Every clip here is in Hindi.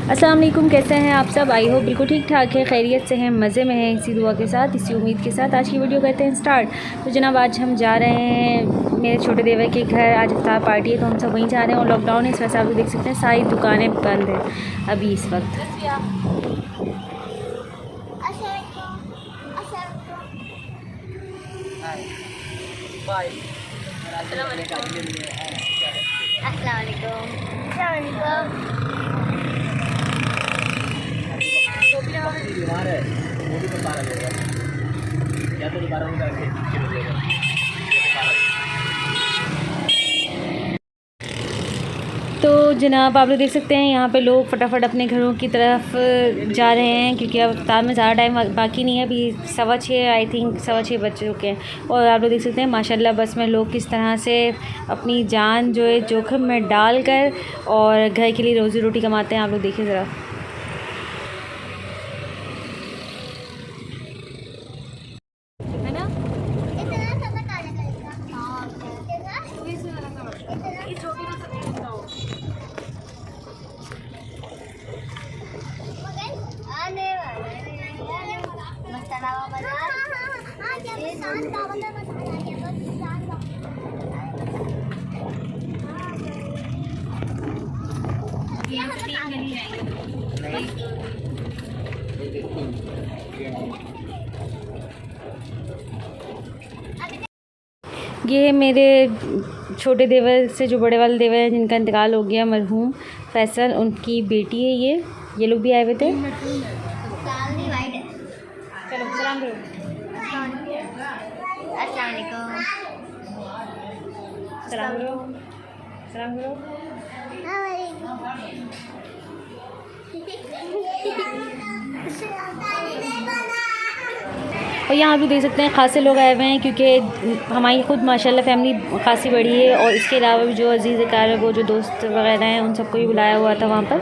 अस्सलाम वालेकुम, कैसे हैं आप सब। आई हो बिल्कुल ठीक ठाक है, खैरियत से हैं, मज़े में हैं। इसी दुआ के साथ, इसी उम्मीद के साथ आज की वीडियो करते हैं स्टार्ट। तो जनाब आज हम जा रहे हैं मेरे छोटे देवर के घर। आज इफ्तार पार्टी है तो हम सब वहीं जा रहे हैं और लॉकडाउन है, इस वजह से आप लोग देख सकते हैं सारी दुकानें बंद हैं अभी इस वक्त। बीमार है वो भी बता रहा है या तो दोबारा उनका तो जनाब आप लोग देख सकते हैं यहाँ पे लोग फटाफट अपने घरों की तरफ जा रहे हैं क्योंकि अब इफ्तार में ज़्यादा टाइम बाकी नहीं है। अभी 6:15 आई थिंक 6:15 बज चुके हैं और आप लोग देख सकते हैं माशाल्लाह बस में लोग किस तरह से अपनी जान जो है जोखिम में डाल कर और घर के लिए रोज़ी रोटी कमाते हैं। आप लोग देखिए ज़रा। ये है मेरे छोटे देवर से जो बड़े वाले देवर हैं जिनका इंतकाल हो गया, मरहूम फैसल, उनकी बेटी है ये लोग भी आए हुए थे। चलो सलाम करो। सलाम करो, सलाम करो। और यहाँ आप लोग देख सकते हैं खासे लोग आए हुए हैं क्योंकि हमारी खुद माशाल्लाह फैमिली खासी बड़ी है और इसके अलावा भी जो अजीज़ कार है वो जो दोस्त वगैरह हैं उन सबको भी बुलाया हुआ था वहाँ पर।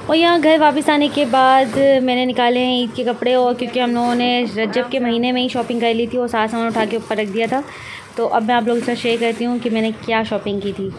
और यहाँ घर वापस आने के बाद मैंने निकाले हैं ईद के कपड़े, और क्योंकि हम लोगों ने रजब के महीने में ही शॉपिंग कर ली थी और सारा सामान उठा के ऊपर रख दिया था, तो अब मैं आप लोगों के साथ शेयर करती हूँ कि मैंने क्या शॉपिंग की थी।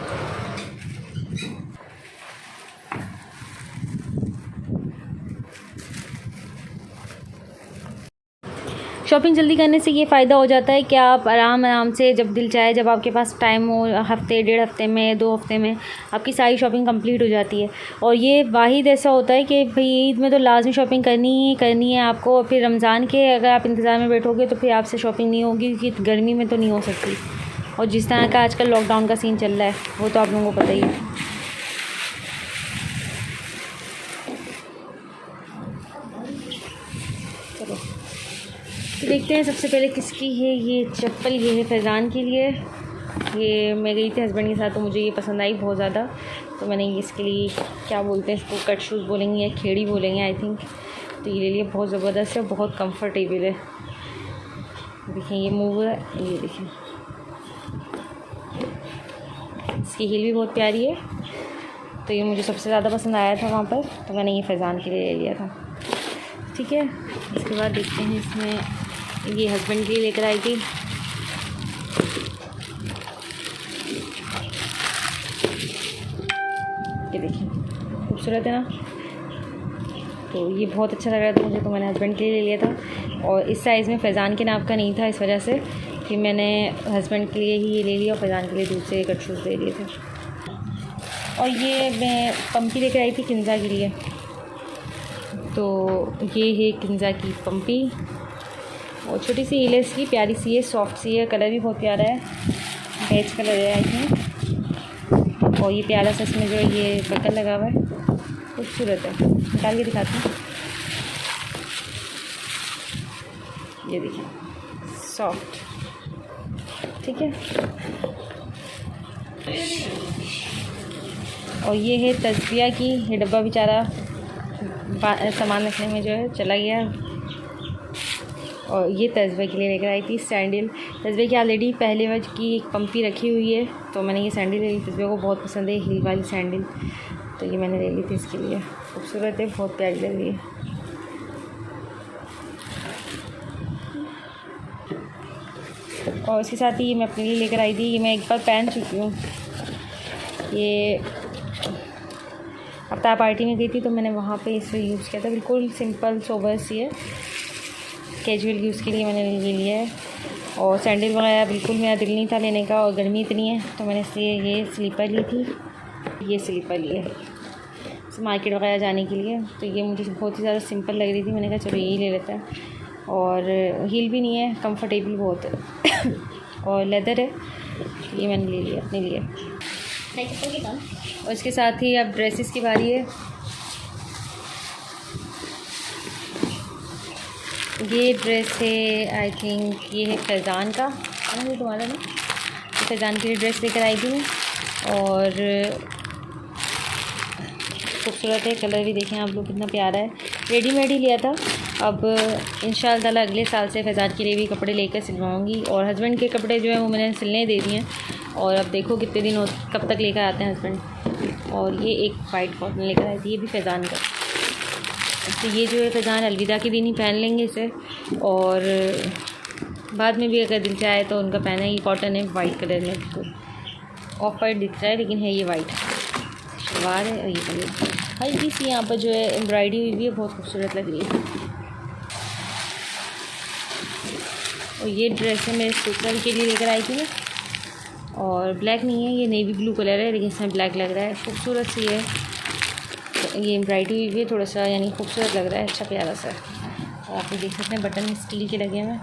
शॉपिंग जल्दी करने से ये फ़ायदा हो जाता है कि आप आराम से जब दिल चाहे, जब आपके पास टाइम हो, हफ़्ते 1.5 हफ़्ते में 2 हफ़्ते में आपकी सारी शॉपिंग कंप्लीट हो जाती है। और ये वाहिद ऐसा होता है कि भाई ईद में तो लाजमी शॉपिंग करनी है आपको। फिर रमज़ान के अगर आप इंतज़ार में बैठोगे तो फिर आपसे शॉपिंग नहीं होगी क्योंकि गर्मी में तो नहीं हो सकती। और जिस तरह का आजकल लॉकडाउन का सीन चल रहा है वो तो आप लोगों को पता ही है। चलो तो देखते हैं सबसे पहले किसकी है ये चप्पल। ये है फैज़ान के लिए। ये मैं गई थी हस्बैंड के साथ तो मुझे ये पसंद आई बहुत ज़्यादा, तो मैंने इसके लिए क्या बोलते हैं इसको, कट शूज़ बोलेंगे या खेड़ी बोलेंगे आई थिंक, तो ये ले लिया। बहुत ज़बरदस्त है, बहुत कंफर्टेबल है। देखिए ये मूव है, ये देखिए इसकी हील भी बहुत प्यारी है, तो ये मुझे सबसे ज़्यादा पसंद आया था वहाँ पर, तो मैंने ये फैज़ान के लिए ले लिया था। ठीक है, इसके बाद देखते हैं इसमें ये हस्बैंड के लिए लेकर आई थी। ये देखिए खूबसूरत है ना, तो ये बहुत अच्छा लग रहा था मुझे, तो मैंने हस्बैंड के लिए ले लिया था। और इस साइज़ में फैज़ान के नाप का नहीं था, इस वजह से कि मैंने हस्बैंड के लिए ही ये ले लिया और फैज़ान के लिए दूसरे कट शूज़ ले लिए थे। और ये मैं पम्पी लेकर आई थी किंजा के लिए, तो ये है किंजा की पम्पी और छोटी सी हील है इसकी, प्यारी सी है, सॉफ्ट सी है, कलर भी बहुत प्यारा है, बेज कलर है आई थिंक। और ये प्यारा सा इसमें जो है ये बटन लगा हुआ है, खूबसूरत है। निकाल के दिखाती हूँ, ये देखिए सॉफ्ट, ठीक है। और ये है तस्बिया की, ये डब्बा बेचारा सामान रखने में जो है चला गया। और ये तस्बे के लिए लेकर आई थी सैंडल। तस्बे की ऑलरेडी पहले वज की एक पम्पी रखी हुई है, तो मैंने ये सैंडल ले ली। तस्बे को बहुत पसंद है हील वाली सैंडल, तो ये मैंने ले ली थी इसके लिए। खूबसूरत है, बहुत प्यारी लग रही है। और इसके साथ ही मैं अपने लिए लेकर आई थी, ये मैं एक बार पहन चुकी हूँ। ये अवतार पार्टी में गई थी तो मैंने वहाँ पे इसे यूज़ किया था। बिल्कुल सिंपल सोबर सी है, कैजुअल यूज़ के लिए मैंने ये लिया है। और सैंडल वगैरह बिल्कुल मेरा दिल नहीं था लेने का, और गर्मी इतनी है तो मैंने इसलिए ये स्लीपर ली थी। ये स्लीपर ली है मार्केट वगैरह जाने के लिए, तो ये मुझे बहुत ही ज़्यादा सिंपल लग रही थी। मैंने कहा चलो यही ले लेते हैं। और हील भी नहीं है, कंफर्टेबल बहुत है और लेदर है, ये मैंने ले लिया अपने लिए। और इसके साथ ही अब ड्रेसेस की बारी है। ये ड्रेस है, आई थिंक ये है फैज़ान का, है ना? ये तुम्हारा ना, फैज़ान के लिए ड्रेस लेकर आई थी मैं, और खूबसूरत है। कलर भी देखें आप लोग कितना प्यारा है। रेडीमेड ही लिया था। अब इंशाअल्लाह अगले साल से फैज़ान के लिए भी कपड़े लेकर सिलवाऊँगी। और हस्बैंड के कपड़े जो है वो मैंने सिलने दे दिए हैं, और अब देखो कितने दिन कब तक लेकर आते हैं हस्बैंड। और ये एक वाइट कॉटन लेकर आई थी, ये भी फैज़ान का। तो ये जो है फैज़ान अलविदा के दिन ही पहन लेंगे इसे, और बाद में भी अगर दिल चाहे तो उनका पहना। ये कॉटन है, वाइट कलर में, बिल्कुल ऑफ वाइट दिख रहा है लेकिन है ये वाइट। सलवार है और ये कलर हल्की सी यहाँ पर जो है एम्ब्रॉयडरी हुई भी है, बहुत खूबसूरत लग रही है। और ये ड्रेस है मेरे सिस्टर के लिए लेकर आई थी मैं, और ब्लैक नहीं है, ये नेवी ब्लू कलर है लेकिन इसमें ब्लैक लग रहा है, खूबसूरत सी है। ये एम्ब्रॉयडरी हुई भी है, थोड़ा सा यानी खूबसूरत लग रहा है, अच्छा प्यारा सा। और आप देख सकते हैं बटन स्टील के लगे हुए।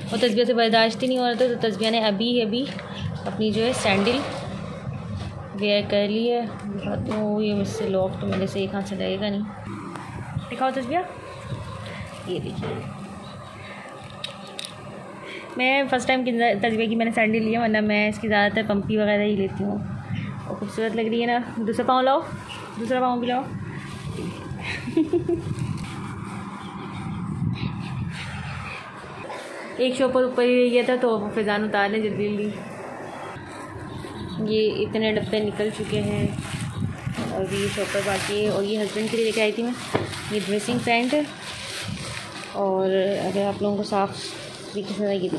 और तस्बिया से बर्दाश्त ही नहीं हो रहा था, तो तस्बिया ने अभी अपनी जो है सैंडल वेयर कर ली है। दिखाती हूँ, ये मुझसे लॉक तो मेरे से एक हाथ से लगेगा नहीं। दिखाओ तस्बिया, ये देखिए। मैं फ़र्स्ट टाइम तस्बिया की मैंने सैंडल लिया, वरना मैं इसकी ज़्यादातर पंपी वगैरह ही लेती हूँ। और खूबसूरत लग रही है ना। दूसरा पाँव लाओ, दूसरा पाँव भी लाओ। एक शॉप पर ऊपर ही रह गया था तो फैज़ान उतार ले जल्दी जल्दी। ये इतने डब्बे निकल चुके हैं और भी ये शॉपर बाकी है। और ये हस्बैंड के लिए लेके आई थी मैं, ये ड्रेसिंग पैंट है। और अगर आप लोगों को साफ तरीके से ये देखिए,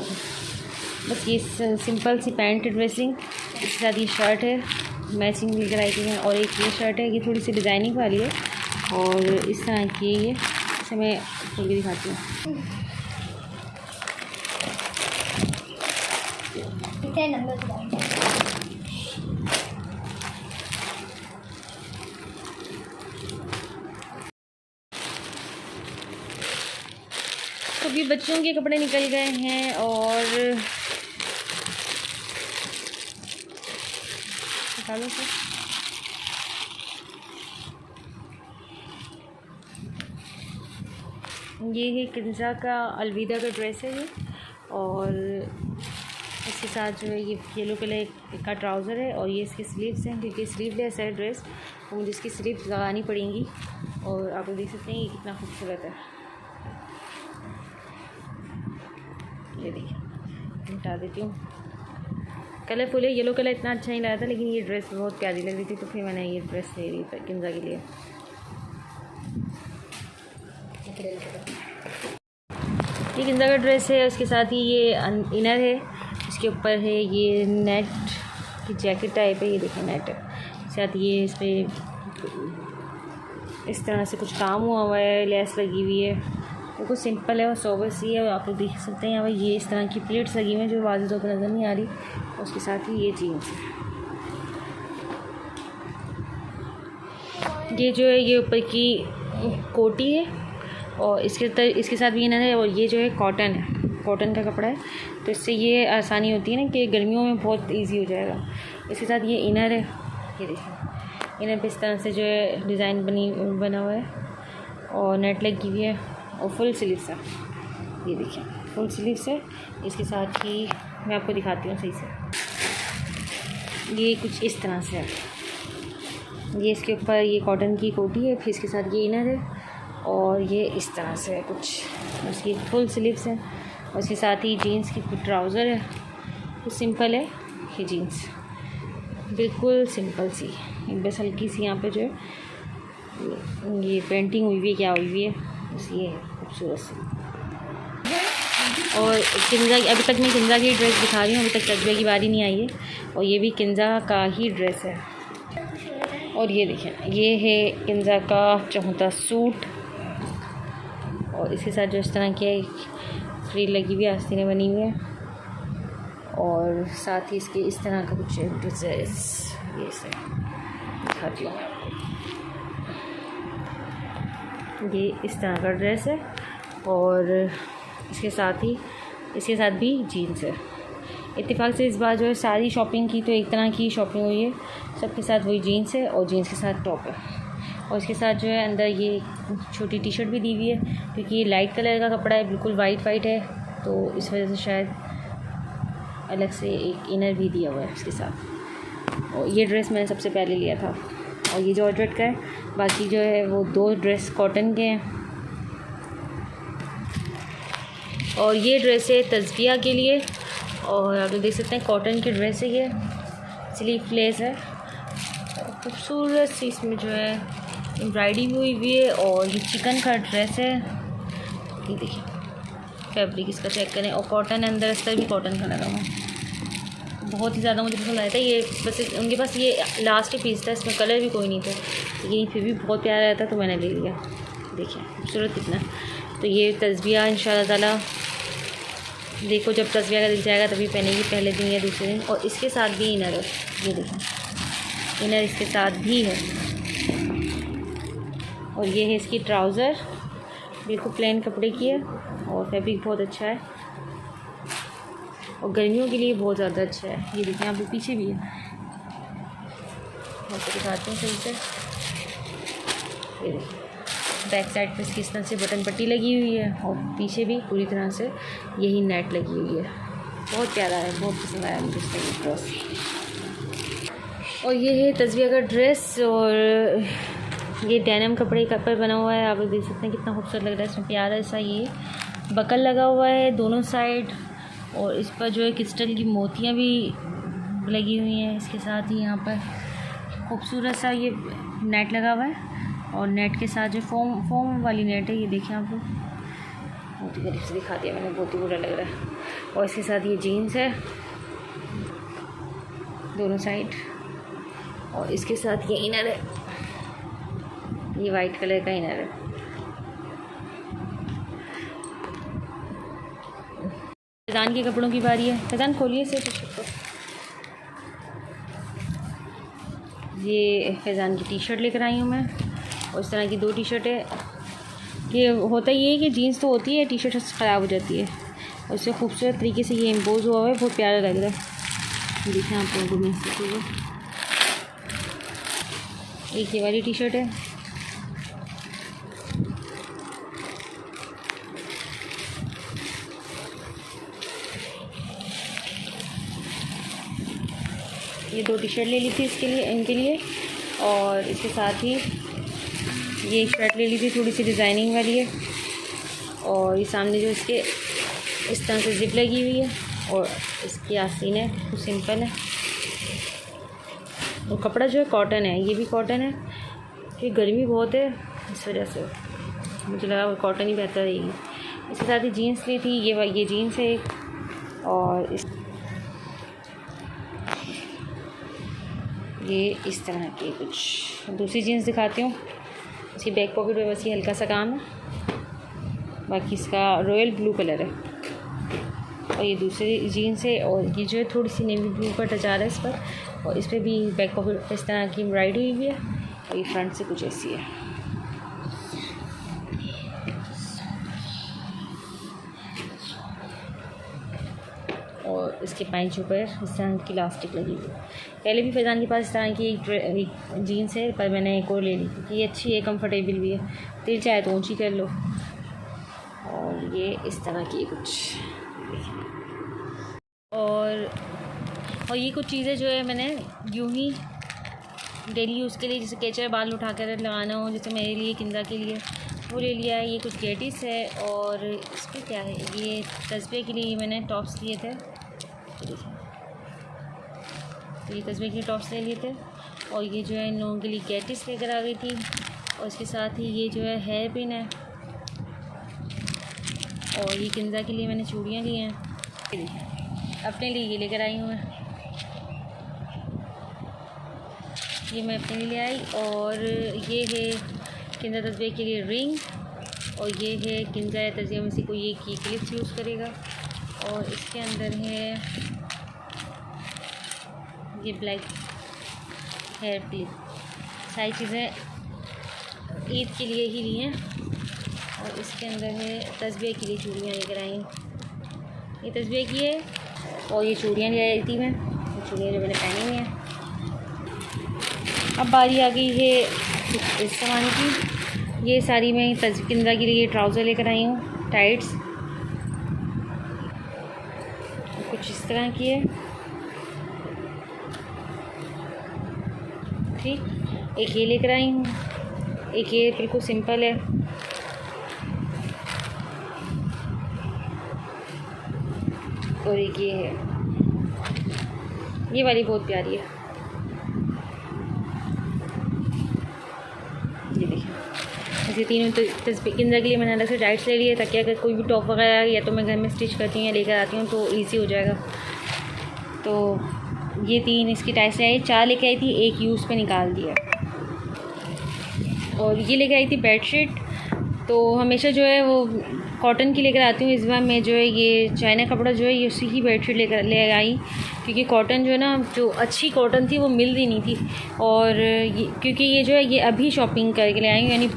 बस ये सिंपल सी पैंट ड्रेसिंग, इसके साथ ये शर्ट है मैचिंग लेकर आई थी मैं। और एक ये शर्ट है, ये थोड़ी सी डिज़ाइनिंग वाली है और इस तरह की ये इसे मैं खोल के दिखाती हूँ। तो अभी बच्चों के कपड़े निकल गए हैं और निकालो सर। ये है किंजा का अलविदा का ड्रेस है ये, और इसके साथ जो है ये येलो कलर का ट्राउज़र है और ये इसके स्लीव्स हैं, क्योंकि स्लीवलेस है ड्रेस तो मुझे इसकी स्लीव्स लगानी पड़ेंगी। और आप देख सकते हैं ये कितना खूबसूरत है। ये देखिए, हटा देती हूँ। कलरफुल है, येलो कलर इतना अच्छा नहीं लगा था, लेकिन ये ड्रेस बहुत प्यारी लग रही थी तो फिर मैंने ये ड्रेस ले ली किंजा के लिए। ये किंजा का ड्रेस है, उसके साथ ही ये इनर है, इसके ऊपर है ये नेट की जैकेट टाइप है। ये देखिए नेट है, साथ ये इस पर इस तरह से कुछ काम हुआ है, लेस लगी हुई है, बिल्कुल सिंपल है और सोबर सी है। और आप लोग देख सकते हैं यहाँ पर ये इस तरह की प्लेट्स लगी हुई हैं जो वाज़ेह तौर पर नज़र नहीं आ रही। और उसके साथ ही ये जीन्स है, ये जो है ये ऊपर की कोटी है और इसके साथ भी इनर है। और ये जो है कॉटन है, कॉटन का कपड़ा है, तो इससे ये आसानी होती है ना कि गर्मियों में बहुत इजी हो जाएगा। इसके साथ ये इनर है, ये देखिए इनर पे इस तरह से जो है डिज़ाइन बना हुआ है और नेट लगी हुई है और फुल स्लीव्स है। ये देखिए फुल स्लीव्स है। इसके साथ ही मैं आपको दिखाती हूँ सही से, ये कुछ इस तरह से है। ये इसके ऊपर ये कॉटन की कोटी है, फिर इसके साथ ये इनर है और ये इस तरह से है कुछ, उसकी फुल स्लीव्स है। और इसके साथ ही जीन्स की ट्राउज़र है, कुछ सिंपल है ये जीन्स, बिल्कुल सिंपल सी, बस हल्की सी यहाँ पे जो है ये पेंटिंग हुई हुई है, क्या हुई हुई है, बस ये है खूबसूरत सी। और किंजा, अभी तक मैं किंजा की ड्रेस दिखा रही हूँ, अभी तक तजबिया की बारी नहीं आई है। और ये भी किंजा का ही ड्रेस है। और ये देखें, ये है किंजा का चौथा सूट, और इसके साथ जो इस तरह की फ्रिल लगी हुई है, आस्तीनें बनी हुई है, और साथ ही इसके इस तरह का कुछ ड्रेस, ये से दिखाती हूँ मैं आपको। ये इस तरह का ड्रेस है, और इसके साथ भी जीन्स है। इत्तेफाक से इस बार जो है सारी शॉपिंग की तो एक तरह की शॉपिंग हुई है, सबके साथ वही जीन्स है और जीन्स के साथ टॉप है। और इसके साथ जो है अंदर ये छोटी टी शर्ट भी दी हुई है, क्योंकि ये लाइट कलर का कपड़ा है, बिल्कुल वाइट है, तो इस वजह से शायद अलग से एक इनर भी दिया हुआ है इसके साथ। और ये ड्रेस मैंने सबसे पहले लिया था, और ये जॉर्जेट का है। बाकी जो है वो 2 ड्रेस कॉटन के हैं। और ये ड्रेस है तजबिया के लिए, और आप देख सकते हैं कॉटन की ड्रेस है, ये स्लीवलेस है, खूबसूरत सी इसमें जो है एम्ब्रॉयडरी भी हुई है। और ये चिकन का ड्रेस है, ये देखिए फैब्रिक इसका चेक करें, और कॉटन है, अंदर अस्तर भी कॉटन का लगा हुआ है। बहुत ही ज़्यादा मुझे पसंद आया था ये, बस उनके पास ये लास्ट ही पीस था, इसमें कलर भी कोई नहीं था, लेकिन फिर भी बहुत प्यारा आया था तो मैंने ले लिया। देखिए खूबसूरत कितना। तो ये तजबिया इंशाअल्लाह ताला, देखो जब तजबिया का दिख जाएगा तभी पहनेगी, पहले दिन या दूसरे दिन। और इसके साथ भी इनर है, ये देखें इनर इसके साथ भी है। और ये है इसकी ट्राउज़र, बिल्कुल प्लेन कपड़े की है, और फैब्रिक बहुत अच्छा है, और गर्मियों के लिए बहुत ज़्यादा अच्छा है। ये देखें यहाँ पे पीछे भी है, मैं आपको दिखाती हूँ सही से। ये देखिए बैक साइड पे इसकी इस तरह से बटन पट्टी लगी हुई है, और पीछे भी पूरी तरह से यही नेट लगी हुई है। बहुत प्यारा है, बहुत पसंद आया मुझे इसका ड्रेस। और ये है तजबिया का ड्रेस, और ये डेनिम कपड़े का पर बना हुआ है, आप लोग देख सकते हैं कितना खूबसूरत लग रहा है। इसमें प्यारा सा ये बकल लगा हुआ है दोनों साइड, और इस पर जो है क्रिस्टल की मोतियाँ भी लगी हुई हैं। इसके साथ ही यहाँ पर खूबसूरत सा ये नेट लगा हुआ है, और नेट के साथ जो फोम वाली नेट है, ये देखिए आप लोग, बहुत ही करीब से दिखा दिया मैंने, बहुत ही बुरा लग रहा है। और इसके साथ ये जीन्स है दोनों साइड, और इसके साथ ये इनर है, ये वाइट कलर का इनर है। फैज़ान के कपड़ों की बारी है। फैज़ान खोलिए इसे। ये फैज़ान की टी शर्ट लेकर आई हूँ मैं, और इस तरह की 2 टी शर्ट है। ये होता ये है कि जीन्स तो होती है, टी शर्ट ख़राब हो जाती है, और इससे खूबसूरत तरीके से ये इम्पोज हुआ है, बहुत प्यारा लग रहा है। देखें आप लोगों को महसूस होगा। एक ये वाली टी शर्ट है, ये 2 टी शर्ट ले ली थी इनके लिए, और इसके साथ ही ये एक शर्ट ले ली थी, थोड़ी सी डिज़ाइनिंग वाली है, और ये सामने जो इसके इस तरह से जिप लगी हुई है, और इसकी आस्तीन है वो सिंपल है, और कपड़ा जो है कॉटन है, ये भी कॉटन है, क्योंकि गर्मी बहुत है इस वजह से मुझे लगा कॉटन ही बेहतर रहेगी। इसके साथ ही जीन्स ली थी, ये जीन्स है एक, और ये इस तरह की कुछ दूसरी जीन्स दिखाती हूँ। इसकी बैक पॉकेट में बस ये हल्का सा काम है, बाकी इसका रॉयल ब्लू कलर है, और ये दूसरी जीन्स है, और ये जो है थोड़ी सी नेवी ब्लू का टच आ रहा है इस पर, और इस पर भी बैक पॉकेट पर इस तरह की एम्ब्रॉयडरी हुई है, और ये फ्रंट से कुछ ऐसी है। और इसके पैंचों पर इस तरह की इलास्टिक लगी हुई है। पहले भी फैज़ान के पास इस तरह की एक जीन्स है, पर मैंने एक और ले ली क्योंकि ये अच्छी है, कंफर्टेबल भी है, दिल चाहे तो ऊँची कर लो। और ये इस तरह की कुछ, और ये कुछ चीज़ें जो है मैंने यूँ ही डेली यूज़ के लिए, जैसे केचर बाल उठा कर लगाना हो, जैसे मेरे लिए किंजा के लिए वो ले लिया है। ये कुछ गेटिस है, और इस पर क्या है, ये तस्बे के लिए मैंने टॉप्स लिए थे, तो ये तस्बे के लिए टॉप्स ले लिए थे। और ये जो है इन लोगों के लिए गेटिस लेकर आ गई थी, और इसके साथ ही ये जो है हेयर पिन है, और ये किंजा के लिए मैंने चूड़ियाँ ली हैं, अपने लिए ये लेकर आई हूँ मैं, ये मैं अपने लिए ले आई। और ये है किंजा तस्बीह के लिए रिंग, और ये है किंजा या तस्बीह में से कोई ये की क्लिप्स यूज़ करेगा। और इसके अंदर है ये ब्लैक हेयर क्लिप। सारी चीज़ें ईद के लिए ही ली हैं। और इसके अंदर है तस्बीह के लिए चूड़ियाँ लेकर आई हूँ, ये तस्बीह की है और ये चूड़ियाँ ले आई थी मैं, ये चूड़ियाँ जो मैंने पहनी हुई हैं। अब बारी आ गई है इस सामान की। ये सारी मैं किंजा के लिए ट्राउज़र लेकर आई हूँ, टाइट्स कुछ इस तरह की है, ठीक। एक ये लेकर आई हूँ, एक ये बिल्कुल सिंपल है, और एक ये है, ये वाली बहुत प्यारी है। ये देखिए, ऐसे तीनों तस्बीह किंजा के लिए मैंने अलग से टाइट्स ले लिए ताकि अगर कोई भी टॉप वगैरह या तो मैं घर में स्टिच करती हूँ या लेकर आती हूँ तो इजी हो जाएगा। तो ये 3 इसकी टाइट्स ले आई, 4 लेके आई थी, एक यूज़ पे निकाल दिया। और ये लेके आई थी बेडशीट, तो हमेशा जो है वो कॉटन की लेकर आती हूँ। इस बार मैं जो है ये चाइना कपड़ा जो है ये उसी की बेडशीट ले आई, क्योंकि कॉटन जो है ना, जो अच्छी कॉटन थी वो मिल रही नहीं थी। और ये क्योंकि ये जो है ये अभी शॉपिंग करके ले आई हूँ, यानी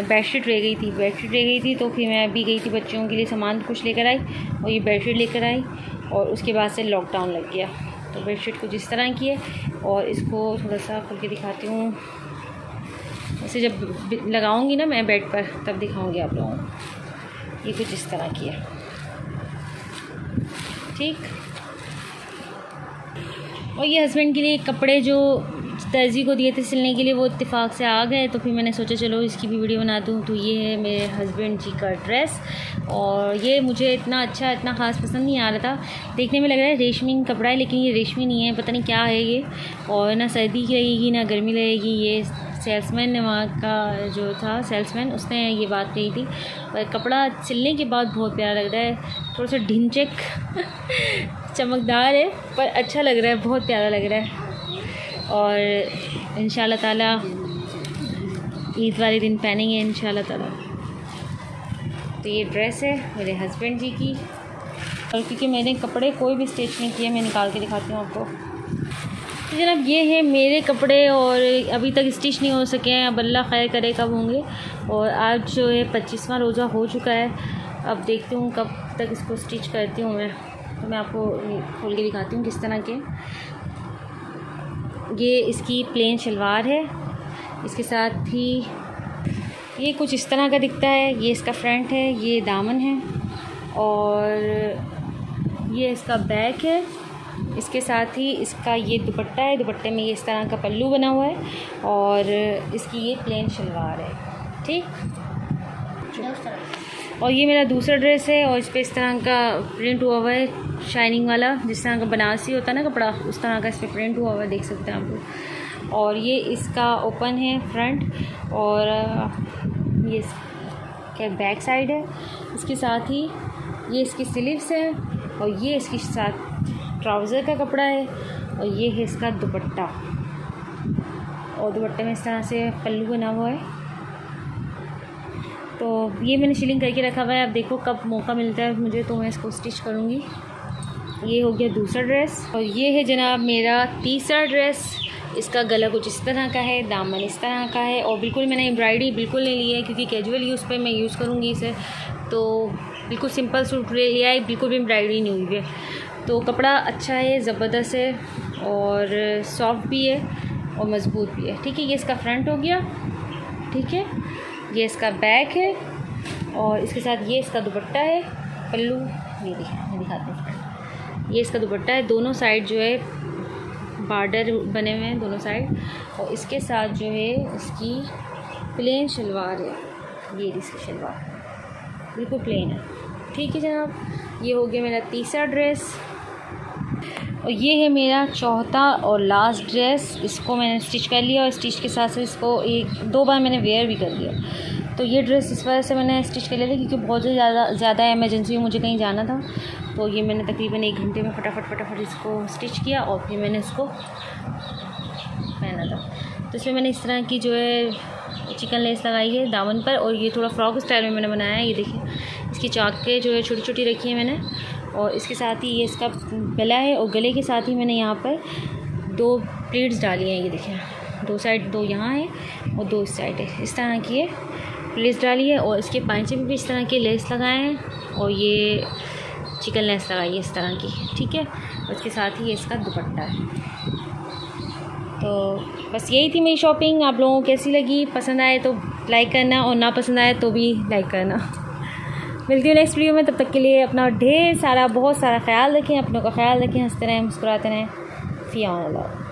बेडशीट रह गई थी, तो फिर मैं अभी गई थी बच्चों के लिए सामान कुछ लेकर आई और ये बेडशीट लेकर आई। और उसके बाद से लॉकडाउन लग गया, तो बेडशीट कुछ इस तरह की है। और इसको थोड़ा सा खोल के दिखाती हूँ, इसे जब लगाऊंगी ना मैं बेड पर तब दिखाऊंगी आप लोगों को। ये कुछ इस तरह की है, ठीक। और ये हस्बैंड के लिए कपड़े जो दर्जी को दिए थे सिलने के लिए वो इत्तेफाक से आ गए, तो फिर मैंने सोचा चलो इसकी भी वीडियो बना दूँ। तो ये है मेरे हस्बैंड जी का ड्रेस, और ये मुझे इतना ख़ास पसंद नहीं आ रहा था। देखने में लग रहा है रेशमी कपड़ा है, लेकिन ये रेशमी नहीं है, पता नहीं क्या है ये। और ना सर्दी लगेगी ना गर्मी लगेगी। ये सेल्समैन ने, वहाँ का जो था सेल्समैन, उसने ये बात कही थी। और कपड़ा सिलने के बाद बहुत प्यारा लग रहा है, थोड़ा सा ढिंचक चमकदार है पर अच्छा लग रहा है, बहुत प्यारा लग रहा है। और इंशाल्लाह ताला ईद वाले दिन पहनेंगे इंशाल्लाह ताला। तो ये ड्रेस है मेरे हस्बैंड जी की, और क्योंकि मैंने कपड़े कोई भी स्टिच नहीं किए, मैं निकाल के दिखाती हूँ आपको। तो जनाब ये है मेरे कपड़े, और अभी तक स्टिच नहीं हो सके हैं, अब अल्लाह खैर करे कब होंगे। और आज जो है 25वां रोज़ा हो चुका है, अब देखती हूँ कब तक इसको स्टिच करती हूँ मैं। तो मैं आपको खोल के दिखाती हूँ किस तरह के। ये इसकी प्लेन शलवार है, इसके साथ ही ये कुछ इस तरह का दिखता है। ये इसका फ्रंट है, ये दामन है, और ये इसका बैक है। इसके साथ ही इसका ये दुपट्टा है, दुपट्टे में ये इस तरह का पल्लू बना हुआ है, और इसकी ये प्लेन शलवार है, ठीक। और ये मेरा दूसरा ड्रेस है, और इस पर इस तरह का प्रिंट हुआ हुआ है, शाइनिंग वाला, जिस तरह का बनारसी होता है ना कपड़ा, उस तरह का इस पर प्रिंट हुआ हुआ है, देख सकते हैं आप लोग। और ये इसका ओपन है फ्रंट, और ये क्या बैक साइड है। इसके साथ ही ये इसकी स्लीव्स है, और ये इसके साथ ट्राउज़र का कपड़ा है, और ये है इसका दुपट्टा, और दुपट्टे में इस तरह से पल्लू बना हुआ है। तो ये मैंने शिलिंग करके रखा हुआ है, अब देखो कब मौका मिलता है मुझे तो मैं इसको स्टिच करूँगी। ये हो गया दूसरा ड्रेस, और ये है जनाब मेरा तीसरा ड्रेस। इसका गला कुछ इस तरह का है, दामन इस तरह का है, और बिल्कुल मैंने एम्ब्रॉयडरी बिल्कुल नहीं ली है, क्योंकि कैजुअल यूज़ पे मैं यूज़ करूँगी इसे। तो बिल्कुल सिंपल सूट ले लिया है, बिल्कुल भी एम्ब्रॉयडरी नहीं हुई है। तो कपड़ा अच्छा है, ज़बरदस्त है, और सॉफ्ट भी है और मज़बूत भी है, ठीक है। ये इसका फ्रंट हो गया, ठीक है। ये इसका बैक है, और इसके साथ ये इसका दुपट्टा है, पल्लू नहीं दिखाते हैं। ये इसका दुपट्टा है, दोनों साइड जो है बॉर्डर बने हुए हैं दोनों साइड, और इसके साथ जो है इसकी प्लेन शलवार है। ये इसकी शलवार बिल्कुल प्लेन है, ठीक है जनाब। ये हो गया मेरा तीसरा ड्रेस, और ये है मेरा चौथा और लास्ट ड्रेस। इसको मैंने स्टिच कर लिया, और स्टिच के साथ इसको 1-2 बार मैंने वेयर भी कर लिया। तो ये ड्रेस इस वजह से मैंने स्टिच कर लिया था क्योंकि बहुत ज़्यादा इमरजेंसी में मुझे कहीं जाना था। तो ये मैंने तकरीबन 1 घंटे में फटाफट इसको स्टिच किया और फिर मैंने इसको पहना था। तो इसमें मैंने इस तरह की जो है चिकन लेस लगाई है दामन पर, और ये थोड़ा फ्रॉक स्टाइल में मैंने बनाया है। ये देखिए इसकी चाकें जो है छोटी छोटी रखी है मैंने, और इसके साथ ही ये इसका गला है, और गले के साथ ही मैंने यहाँ पर 2 प्लीट्स डाली हैं। ये देखिए 2 साइड, 2 यहाँ है और 2 इस साइड है। इस तरह की ये प्लीट्स डाली है, और इसके पांचे में भी इस तरह के लेस लगाए हैं, और ये चिकन लेस लगाई है इस तरह की, ठीक है। और इसके साथ ही ये इसका दुपट्टा है। तो बस यही थी मेरी शॉपिंग। आप लोगों को कैसी लगी? पसंद आए तो लाइक करना, और ना पसंद आए तो भी लाइक करना। मिलती हूँ नेक्स्ट वीडियो में, तब तक के लिए अपना बहुत सारा ख्याल रखें, अपनों का ख्याल रखें, हंसते रहें, मुस्कुराते रहें। फ़ी अमान अल्लाह।